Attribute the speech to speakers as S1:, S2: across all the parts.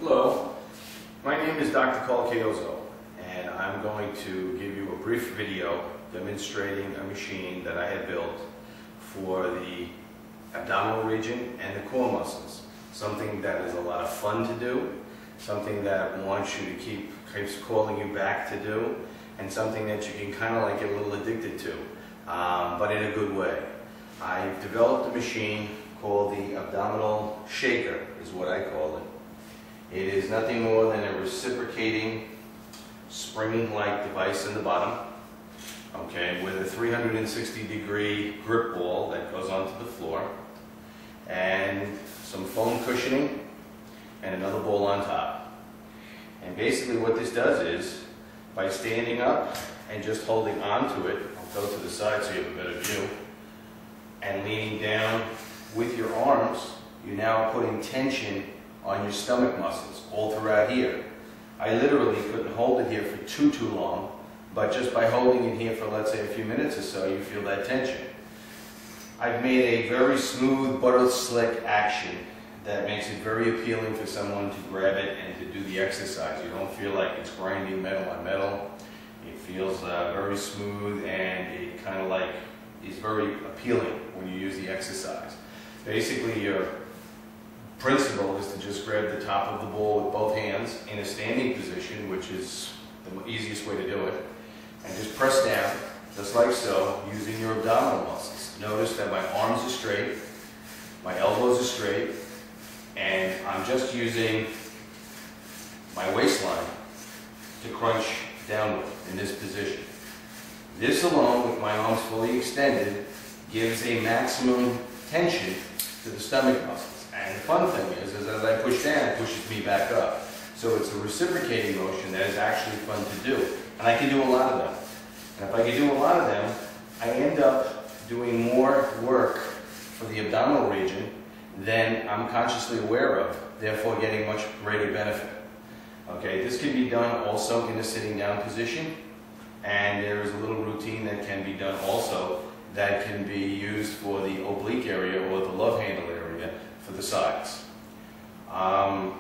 S1: Hello, my name is Dr. Carl Chiozzo, and I'm going to give you a brief video demonstrating a machine that I had built for the abdominal region and the core muscles. Something that is a lot of fun to do, something that wants you to keeps calling you back to do, and something that you can kind of like get a little addicted to, but in a good way. I've developed a machine called the abdominal shaker, is what I call it. It is nothing more than a reciprocating spring-like device in the bottom, okay, with a 360-degree grip ball that goes onto the floor, and some foam cushioning, and another ball on top. And basically what this does is, by standing up and just holding onto it, I'll go to the side so you have a better view, and leaning down with your arms, you're now putting tension on your stomach muscles all throughout here. I literally couldn't hold it here for too long, but just by holding it here for, let's say, a few minutes or so, you feel that tension. I've made a very smooth, butter slick action that makes it very appealing for someone to grab it and to do the exercise. You don't feel like it's grinding metal on metal. It feels very smooth, and it kind of like is very appealing when you use the exercise. Basically, your principle is to just grab the top of the ball with both hands in a standing position, which is the easiest way to do it, and just press down, just like so, using your abdominal muscles. Notice that my arms are straight, my elbows are straight, and I'm just using my waistline to crunch downward in this position. This alone, with my arms fully extended, gives a maximum tension to the stomach muscles. And the fun thing is as I push down, it pushes me back up. So it's a reciprocating motion that is actually fun to do. And I can do a lot of them. And if I can do a lot of them, I end up doing more work for the abdominal region than I'm consciously aware of, therefore getting much greater benefit. Okay, this can be done also in a sitting down position, and there is a little routine that can be done also that can be used for the oblique area or the love handle area for the sides. I'm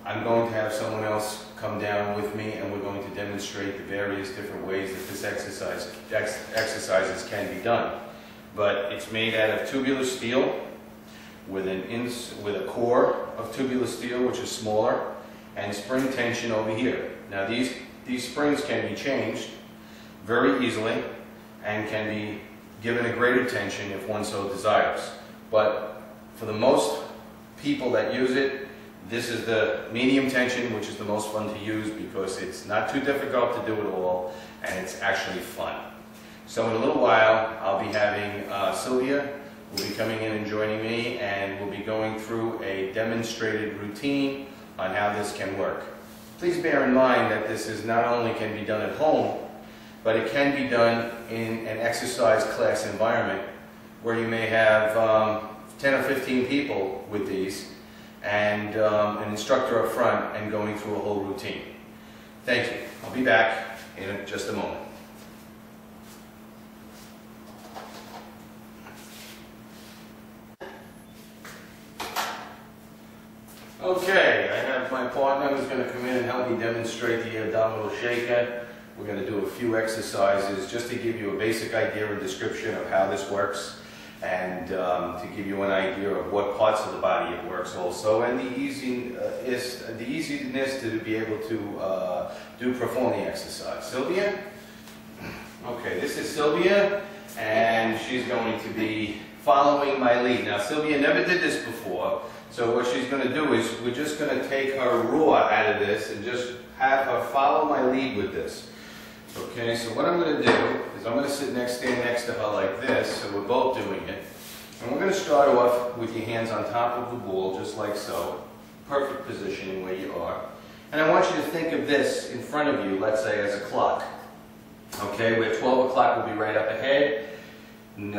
S1: going to have someone else come down with me, and we're going to demonstrate the various different ways that this exercises can be done. But it's made out of tubular steel with a core of tubular steel, which is smaller, and spring tension over here. Now these springs can be changed very easily and can be given a greater tension if one so desires. But for the most people that use it, this is the medium tension, which is the most fun to use because it's not too difficult to do it all, and it's actually fun. So in a little while, I'll be having Sylvia will be coming in and joining me, and we'll be going through a demonstrated routine on how this can work. Please bear in mind that this is not only can be done at home, but it can be done in an exercise class environment where you may have 10 or 15 people with these, and an instructor up front, and going through a whole routine. Thank you. I'll be back in just a moment. Okay, I have my partner who's going to come in and help me demonstrate the abdominal shaker. We're going to do a few exercises just to give you a basic idea and description of how this works, and to give you an idea of what parts of the body it works also, and the easiness to be able to perform the exercise. Sylvia? Okay, this is Sylvia, and she's going to be following my lead. Now Sylvia never did this before, so what she's going to do is we're just going to take her raw out of this and just have her follow my lead with this. Okay, so what I'm going to do is I'm going to stand next to her like this, so we're both doing it. And we're going to start off with your hands on top of the ball, just like so. Perfect positioning where you are. And I want you to think of this in front of you, let's say, as a clock. Okay, where 12 o'clock will be right up ahead, 3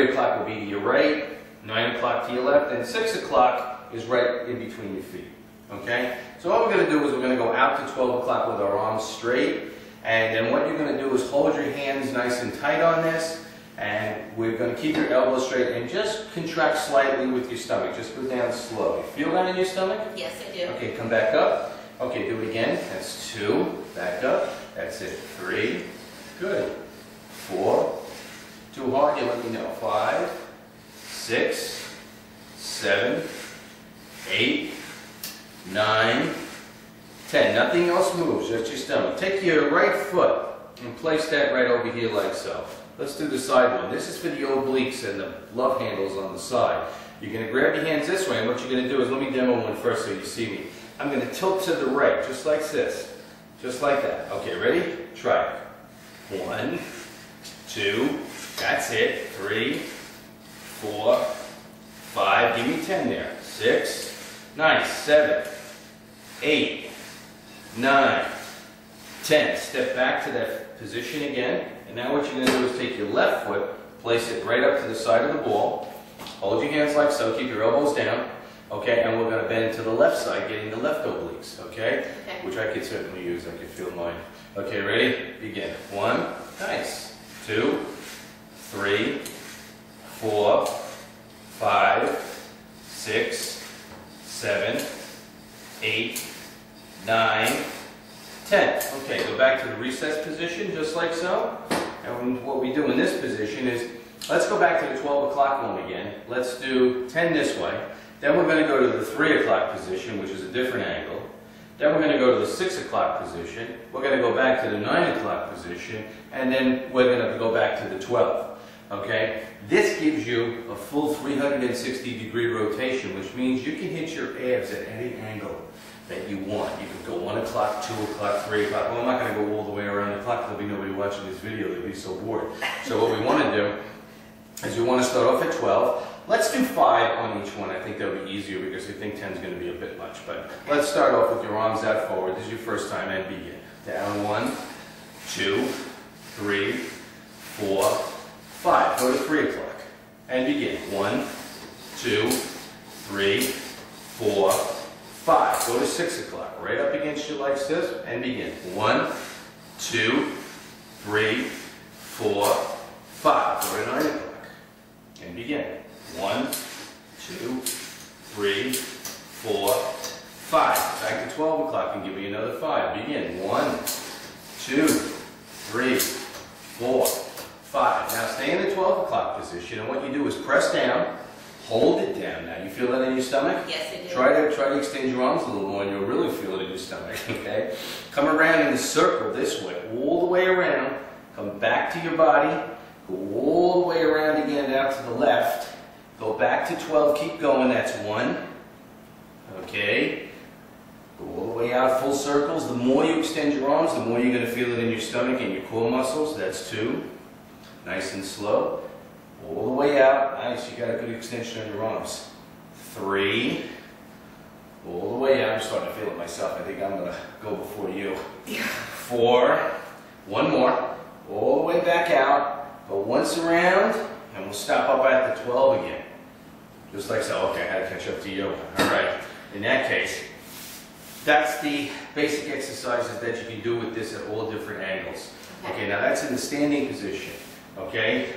S1: o'clock will be to your right, 9 o'clock to your left, and 6 o'clock is right in between your feet. Okay? So what we're going to do is we're going to go out to 12 o'clock with our arms straight, and then what you're going to do is hold your hands nice and tight on this, And we're going to keep your elbows straight and just contract slightly with your stomach. Just go down slowly. Feel that in your stomach?
S2: Yes, I do.
S1: Okay, come back up. Okay, do it again. That's 2. Back up. That's it. 3. Good. 4. Too hard, you let me know. 5, 6, 7, 8, 9, 10. Nothing else moves, just your stomach. Take your right foot and place that right over here like so. Let's do the side one. This is for the obliques and the love handles on the side. You're going to grab your hands this way, and what you're going to do is, let me demo one first so you see me. I'm going to tilt to the right, just like this. Just like that. Okay, ready? Try it. 1, 2, that's it. 3, 4, 5, give me 10 there. 6, nice. 7, 8, 9, 10. Step back to that position again. And now what you're going to do is take your left foot, place it right up to the side of the ball. Hold your hands like so, keep your elbows down. Okay, and we're going to bend to the left side, getting the left obliques, okay? Which I could certainly use, I could feel mine. Okay, ready? Begin. 1, nice. 2, 3, 4, 5, 6, 7, 8, 9, 10. Okay, go back to the recessed position, just like so. And what we do in this position is, let's go back to the 12 o'clock one again. Let's do 10 this way. Then we're going to go to the 3 o'clock position, which is a different angle. Then we're going to go to the 6 o'clock position. We're going to go back to the 9 o'clock position. And then we're going to go back to the 12. Okay? This gives you a full 360-degree rotation, which means you can hit your abs at any angle that you want. You can go 1 o'clock, 2 o'clock, 3 o'clock. Well, I'm not going to go all the way around the clock. There'll be nobody watching this video. They'll be so bored. So what we want to do is we want to start off at 12. Let's do 5 on each one. I think that'll be easier because I think 10 is going to be a bit much. But let's start off with your arms out forward. This is your first time and begin. Down 1, 2, 3, 4, 5. Go to 3 o'clock and begin. 1, 2, 3, 4, 5. Go to 6 o'clock. Right up against your legs and begin. 1, 2, 3, 4, 5. Go to 9 o'clock and begin. 1, 2, 3, 4, 5. Back to 12 o'clock and give me another 5. Begin. 1, 2, 3, 4, 5. Now stay in the 12 o'clock position, and what you do is press down, hold it down. Now you feel that in your stomach?
S2: Yes, I do.
S1: Try to extend your arms a little more, and you'll really feel it in your stomach. Okay? Come around in a circle this way, all the way around. Come back to your body. Go all the way around again out to the left. Go back to 12, keep going, that's 1. Okay. Go all the way out, full circles. The more you extend your arms, the more you're going to feel it in your stomach and your core muscles. That's 2. Nice and slow. All the way out. Nice, you got a good extension on your arms. 3. All the way out. I'm starting to feel it myself. I think I'm going to go before you. 4. One more. All the way back out. Go once around, and we'll stop up at the 12 again. Just like so. Okay, I had to catch up to you. All right. In that case, that's the basic exercises that you can do with this at all different angles. Okay, now that's in the standing position. Okay.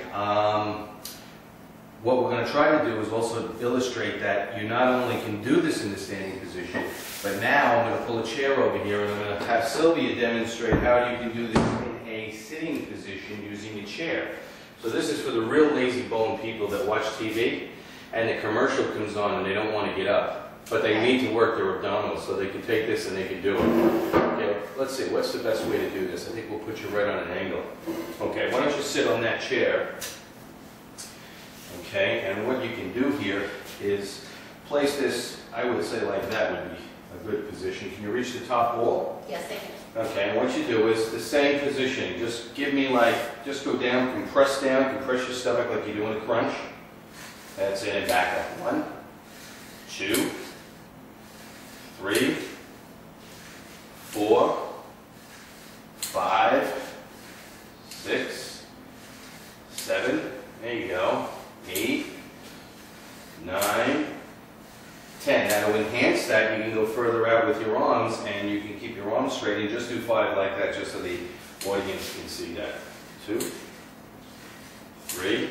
S1: What we're going to try to do is also illustrate that you not only can do this in the standing position, but now I'm going to pull a chair over here and I'm going to have Sylvia demonstrate how you can do this in a sitting position using a chair. So this is for the real lazy bone people that watch TV and the commercial comes on and they don't want to get up, but they need to work their abdominals, so they can take this and they can do it. Okay, let's see, what's the best way to do this? I think we'll put you right on an angle. Okay, why don't you sit on that chair? Okay, and what you can do here is place this, I would say like that would be a good position. Can you reach the top wall?
S2: Yes, I can.
S1: Okay, and what you do is the same position. Just give me like, just go down, compress your stomach like you're doing a crunch. That's it, and back up. 1, 2, 3, 4, 5, 6, 7, there you go, 8, 9, 10. Now to enhance that, you can go further out with your arms and you can keep your arms straight and just do 5 like that just so the audience can see that. 2, 3, 3,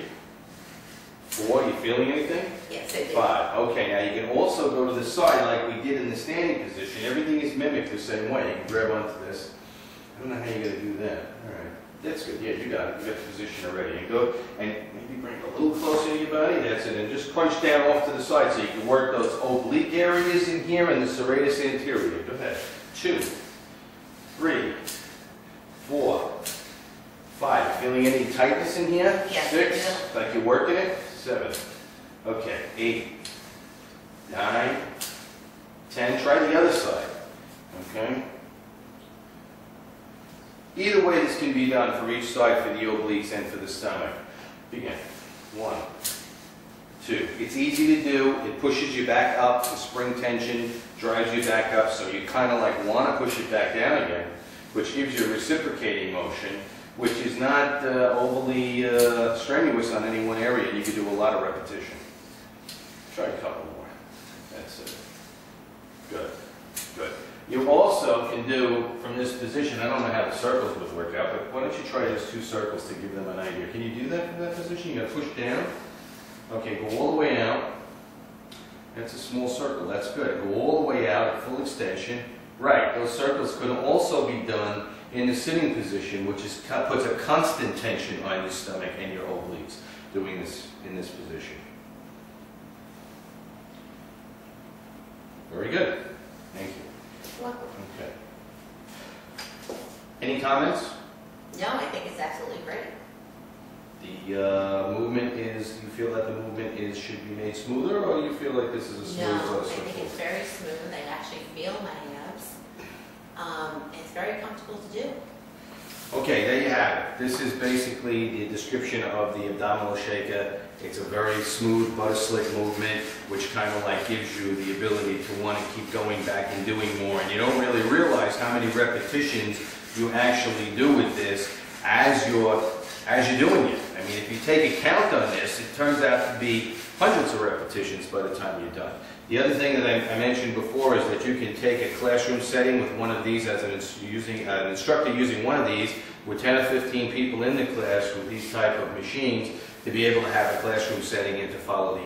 S1: 4, you feeling anything?
S2: Yes, I do.
S1: 5. Okay, now you can also go to the side like we did in the standing position. Everything is mimicked the same way. You can grab onto this. I don't know how you're going to do that. All right. That's good. Yeah, you got it. You got the position already. And go and maybe bring it a little closer to your body. That's it. And just crunch down off to the side so you can work those oblique areas in here and the serratus anterior. Go ahead. 2, 3, 4, 5. Feeling any tightness in here?
S2: Yes,
S1: 6. Like you're working it? 7. Okay. 8, 9, 10. Try the other side. Okay. Either way, this can be done for each side, for the obliques and for the stomach. Begin. 1, 2. It's easy to do. It pushes you back up. The spring tension drives you back up, so you kind of like want to push it back down again, which gives you a reciprocating motion, which is not overly strenuous on any one area. You can do a lot of repetition. Try a couple more. That's it. Good. Good. You also can do, from this position, I don't know how the circles would work out, but why don't you try just 2 circles to give them an idea. Can you do that from that position? You got to push down. Okay, go all the way out. That's a small circle. That's good. Go all the way out at full extension. Right, those circles could also be done in the sitting position, which is, puts a constant tension on your stomach and your obliques, doing this in this position. Very good. Thank you.
S2: Welcome.
S1: Okay. Any comments?
S2: No, I think it's absolutely great.
S1: The movement is, do you feel that the movement should be made smoother, or do you feel like this is a smooth
S2: No, I
S1: circle?
S2: think it's very smooth. I actually feel my abs. It's very comfortable to do.
S1: Okay, there you have it. This is basically the description of the abdominal shaker. It's a very smooth, butter slick movement, which kind of like gives you the ability to want to keep going back and doing more. And you don't really realize how many repetitions you actually do with this as you're doing it. I mean, if you take a count on this, it turns out to be hundreds of repetitions by the time you're done. The other thing that I mentioned before is that you can take a classroom setting with one of these as an instructor using one of these with 10 or 15 people in the class with these type of machines to be able to have a classroom setting and to follow the